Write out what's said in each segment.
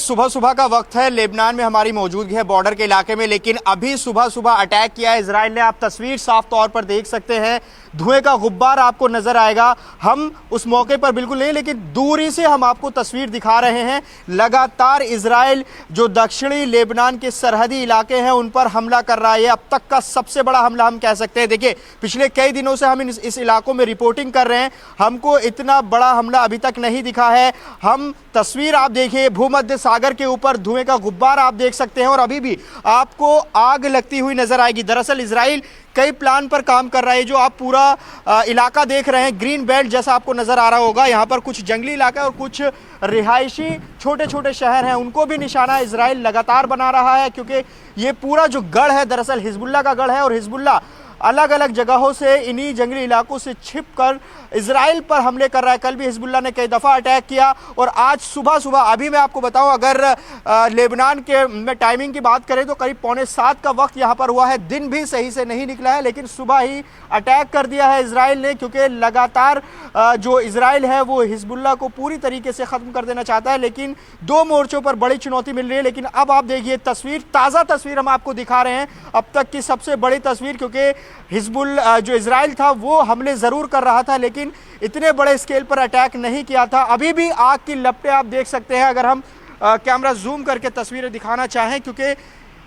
सुबह सुबह का वक्त है, लेबनान में हमारी मौजूदगी है बॉर्डर के इलाके में, लेकिन अभी सुबह सुबह अटैक किया है इजराइल ने। आप तस्वीर साफ तौर पर देख सकते हैं, धुएं का गुब्बार आपको नजर आएगा। हम उस मौके पर बिल्कुल नहीं, लेकिन दूरी से हम आपको तस्वीर दिखा रहे हैं। लगातार इजराइल जो दक्षिणी लेबनान के सरहदी इलाके हैं उन पर हमला कर रहा है। अब तक का सबसे बड़ा हमला हम कह सकते हैं। देखिए, पिछले कई दिनों से हम इस इलाकों में रिपोर्टिंग कर रहे हैं, हमको इतना बड़ा हमला अभी तक नहीं दिखा है। हम तस्वीर आप देखिए, भूमध्य सागर के ऊपर धुएं का गुब्बार आप देख सकते हैं और अभी भी आपको आग लगती हुई नजर आएगी। दरअसल इजराइल कई प्लान पर काम कर रहा है। जो आप पूरा इलाका देख रहे हैं, ग्रीन बेल्ट जैसा आपको नजर आ रहा होगा, यहाँ पर कुछ जंगली इलाका और कुछ रिहायशी छोटे छोटे शहर हैं, उनको भी निशाना इजराइल लगातार बना रहा है, क्योंकि ये पूरा जो गढ़ है दरअसल हिजबुल्लाह का गढ़ है और हिजबुल्लाह अलग अलग जगहों से इन्हीं जंगली इलाकों से छिपकर इजराइल पर हमले कर रहा है। कल भी हिजबुल्लाह ने कई दफ़ा अटैक किया और आज सुबह सुबह, अभी मैं आपको बताऊं, अगर लेबनान के में टाइमिंग की बात करें तो करीब 6:45 का वक्त यहां पर हुआ है। दिन भी सही से नहीं निकला है, लेकिन सुबह ही अटैक कर दिया है इजराइल ने, क्योंकि लगातार जो इजराइल है वो हिजबुल्लाह को पूरी तरीके से ख़त्म कर देना चाहता है। लेकिन दो मोर्चों पर बड़ी चुनौती मिल रही है। लेकिन अब आप देखिए तस्वीर, ताज़ा तस्वीर हम आपको दिखा रहे हैं, अब तक की सबसे बड़ी तस्वीर, क्योंकि हिजबुल्लाह जो इजराइल था वो हमले ज़रूर कर रहा था, लेकिन इतने बड़े स्केल पर अटैक नहीं किया था। अभी भी आग की लपटें आप देख सकते हैं, अगर हम कैमरा जूम करके तस्वीरें दिखाना चाहें, क्योंकि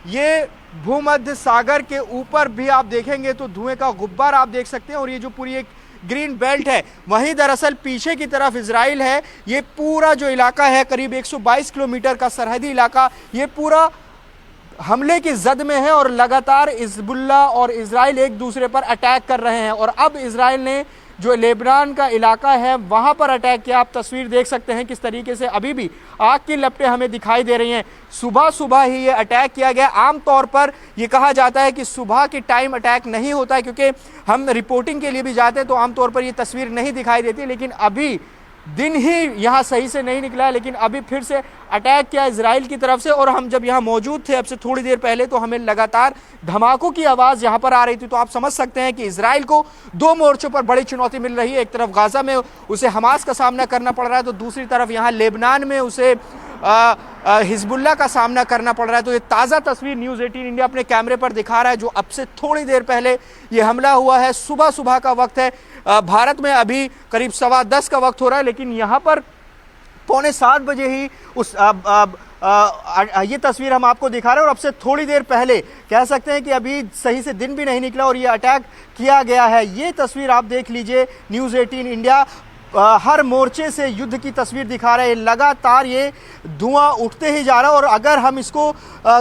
ये भूमध्य सागर के ऊपर भी आप देखेंगे तो धुएं का गुब्बार आप देख सकते हैं। और ये जो पूरी एक ग्रीन बेल्ट है, वहीं दरअसल पीछे की तरफ इजराइल है। ये पूरा जो इलाका है करीब 122 किलोमीटर का सरहदी इलाका, ये पूरा हमले की जद में है और लगातार हिजबुल्लाह और इजराइल एक दूसरे पर अटैक कर रहे हैं। और अब इजराइल ने जो लेबनान का इलाका है वहां पर अटैक किया। आप तस्वीर देख सकते हैं किस तरीके से अभी भी आग की लपटें हमें दिखाई दे रही हैं। सुबह सुबह ही ये अटैक किया गया। आमतौर पर ये कहा जाता है कि सुबह के टाइम अटैक नहीं होता है, क्योंकि हम रिपोर्टिंग के लिए भी जाते हैं तो आमतौर पर ये तस्वीर नहीं दिखाई देती। लेकिन अभी दिन ही यहाँ सही से नहीं निकला है, लेकिन अभी फिर से अटैक किया इजराइल की तरफ से। और हम जब यहाँ मौजूद थे अब से थोड़ी देर पहले, तो हमें लगातार धमाकों की आवाज़ यहाँ पर आ रही थी। तो आप समझ सकते हैं कि इजराइल को दो मोर्चों पर बड़ी चुनौती मिल रही है। एक तरफ गाजा में उसे हमास का सामना करना पड़ रहा है, तो दूसरी तरफ यहाँ लेबनान में उसे हिजबुल्लाह का सामना करना पड़ रहा है। तो ये ताज़ा तस्वीर न्यूज़ 18 इंडिया अपने कैमरे पर दिखा रहा है, जो अब से थोड़ी देर पहले ये हमला हुआ है। सुबह सुबह का वक्त है, भारत में अभी करीब 10:15 का वक्त हो रहा है, लेकिन यहाँ पर 6:45 बजे ही उस ये तस्वीर हम आपको दिखा रहे हैं। और अब से थोड़ी देर पहले कह सकते हैं कि अभी सही से दिन भी नहीं निकला और ये अटैक किया गया है। ये तस्वीर आप देख लीजिए, न्यूज़ 18 इंडिया हर मोर्चे से युद्ध की तस्वीर दिखा रहे हैं। लगातार ये धुआं उठते ही जा रहा है। और अगर हम इसको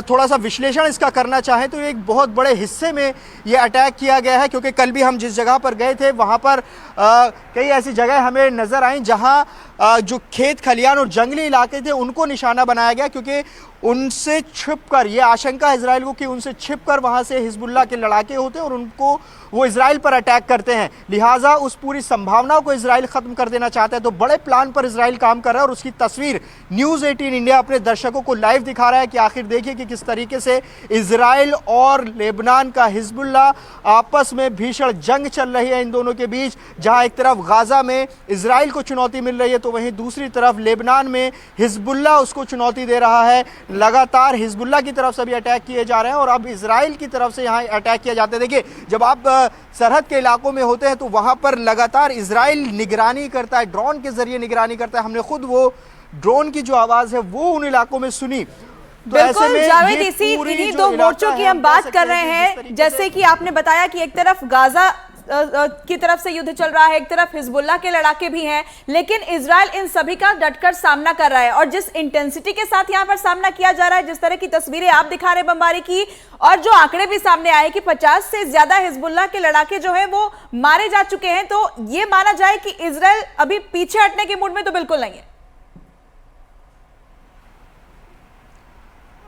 थोड़ा सा विश्लेषण इसका करना चाहें तो एक बहुत बड़े हिस्से में ये अटैक किया गया है, क्योंकि कल भी हम जिस जगह पर गए थे वहाँ पर कई ऐसी जगह हमें नज़र आई जहाँ जो खेत खलियान और जंगली इलाके थे उनको निशाना बनाया गया, क्योंकि उनसे छिपकर, ये आशंका इजराइल को कि उनसे छिपकर वहाँ से हिजबुल्लाह के लड़ाके होते हैं और उनको वो इजराइल पर अटैक करते हैं। लिहाजा उस पूरी संभावना को इजराइल ख़त्म कर देना चाहता है। तो बड़े प्लान पर इजराइल काम कर रहा है और उसकी तस्वीर न्यूज़ 18 इंडिया अपने दर्शकों को लाइव दिखा रहा है कि आखिर देखिए कि किस तरीके से इजराइल और लेबनान का हिजबुल्लाह आपस में भीषण जंग चल रही है इन दोनों के बीच। जहाँ एक तरफ गाजा में इजराइल को चुनौती मिल रही है, तो वहीं दूसरी तरफ लेबनान में हिजबुल्लाह उसको चुनौती दे रहा है। लगातार हिजबुल्लाह की तरफ से भी अटैक किए जा रहे हैं और अब इजराइल की तरफ से यहाँ अटैक किया जाता है। देखिए, जब आप सरहद के इलाकों में होते हैं तो वहाँ पर लगातार इजराइल निगरानी करता है, ड्रोन के जरिए निगरानी करता है। हमने खुद वो ड्रोन की जो आवाज़ है वो उन इलाकों में सुनी। तो बिल्कुल जावेद, इन्हीं दो मोर्चों की हम बात कर रहे हैं। जैसे कि आपने बताया कि एक तरफ गाजा की तरफ से युद्ध चल रहा है, एक तरफ हिजबुल्लाह के लड़ाके भी हैं, लेकिन इजराइल इन सभी का डटकर सामना कर रहा है। और जिस इंटेंसिटी के साथ यहां पर सामना किया जा रहा है, जिस तरह की तस्वीरें आप दिखा रहे हैं बमबारी की, और जो आंकड़े भी सामने आए कि 50 से ज्यादा हिजबुल्लाह के लड़ाके जो है वो मारे जा चुके हैं, तो ये माना जाए कि इजराइल अभी पीछे हटने के मूड में तो बिल्कुल नहीं है।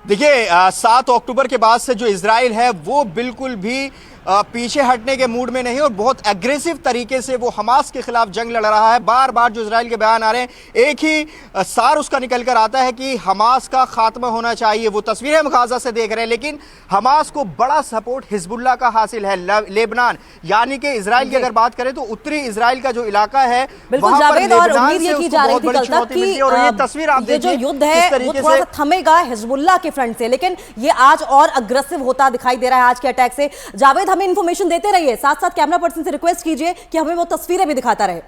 देखिए, 7 अक्टूबर के बाद से जो इजराइल है वो बिल्कुल भी पीछे हटने के मूड में नहीं और बहुत एग्रेसिव तरीके से वो हमास के खिलाफ जंग लड़ रहा है। बार बार जो इजराइल के बयान आ रहे हैं, एक ही सार उसका निकल कर आता है कि हमास का खात्मा होना चाहिए। वो तस्वीरें हम गाजा से देख रहे हैं, लेकिन हमास को बड़ा सपोर्ट हिजबुल्लाह का हासिल है। लेबनान यानी कि इजराइल की अगर बात करें तो उत्तरी इजराइल का जो इलाका है, बिल्कुल जावेद, और उम्मीद ये की जा रही थी कल तक कि ये तस्वीर आप ये जो युद्ध है वो थोड़ा सा थमेगा हिजबुल्लाह के फ्रंट से, लेकिन ये आज और अग्रेसिव होता दिखाई दे रहा है आज के अटैक से। जावेद, हमें इंफॉर्मेशन देते रहिए, साथ साथ कैमरा पर्सन से रिक्वेस्ट कीजिए कि हमें वो तस्वीरें भी दिखाता रहे।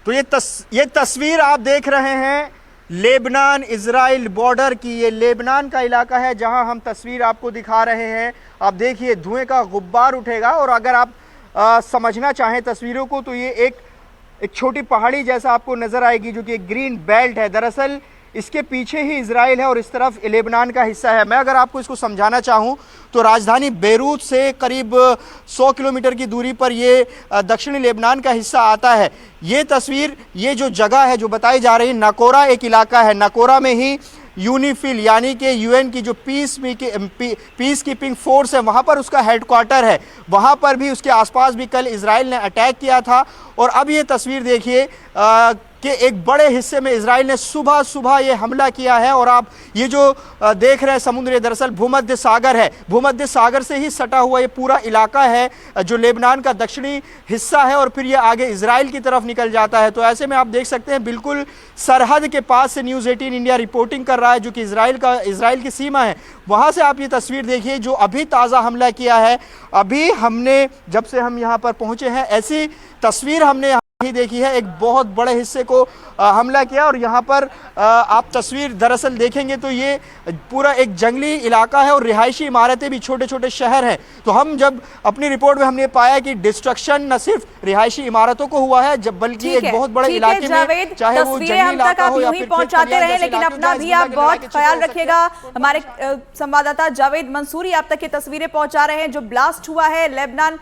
तो ये तस्वीर आप देख रहे हैं लेबनान इजराइल बॉर्डर की। ये लेबनान का इलाका है जहां हम तस्वीर आपको दिखा रहे हैं। आप देखिए धुएं का गुब्बार उठेगा, और अगर आप समझना चाहें तस्वीरों को तो ये एक छोटी पहाड़ी जैसा आपको नजर आएगी जो कि एक ग्रीन बेल्ट है। दरअसल इसके पीछे ही इजराइल है और इस तरफ लेबनान का हिस्सा है। मैं अगर आपको इसको समझाना चाहूँ तो राजधानी बेरूत से करीब 100 किलोमीटर की दूरी पर ये दक्षिणी लेबनान का हिस्सा आता है। ये तस्वीर, ये जो जगह है जो बताई जा रही है, नकोरा एक इलाका है। नकोरा में ही यूनिफिल यानी कि यूएन की जो पीस कीपिंग फोर्स है, वहाँ पर उसका हेडक्वार्टर है। वहाँ पर भी, उसके आसपास भी कल इजराइल ने अटैक किया था। और अब ये तस्वीर देखिए कि एक बड़े हिस्से में इजराइल ने सुबह सुबह ये हमला किया है। और आप ये जो देख रहे हैं समुद्र, ये दरअसल भूमध्य सागर है। भूमध्य सागर से ही सटा हुआ ये पूरा इलाका है जो लेबनान का दक्षिणी हिस्सा है, और फिर ये आगे इजराइल की तरफ निकल जाता है। तो ऐसे में आप देख सकते हैं बिल्कुल सरहद के पास से न्यूज़ 18 इंडिया रिपोर्टिंग कर रहा है, जो कि इजराइल की सीमा है। वहाँ से आप ये तस्वीर देखिए जो अभी ताज़ा हमला किया है। अभी हमने, जब से हम यहाँ पर पहुँचे हैं, ऐसी तस्वीर हमने ही देखी है। एक बहुत बड़े हिस्से को हमला किया, और यहाँ पर आप तस्वीर दरअसल देखेंगे तो ये पूरा एक जंगली इलाका है और रिहायशी इमारतें भी, छोटे छोटे शहर हैं। तो हम जब अपनी रिपोर्ट में हमने पाया कि डिस्ट्रक्शन न सिर्फ रिहायशी इमारतों को हुआ है, जब बल्कि एक बहुत बड़े इलाके में, चाहे वो जंगली इलाका हो या फिर पहुंचाते रहे, लेकिन अपना भी आप बहुत ख्याल रखिएगा। हमारे संवाददाता जावेद मंसूरी आप तक ये तस्वीरें पहुंचा रहे हैं जो ब्लास्ट हुआ है लेबनान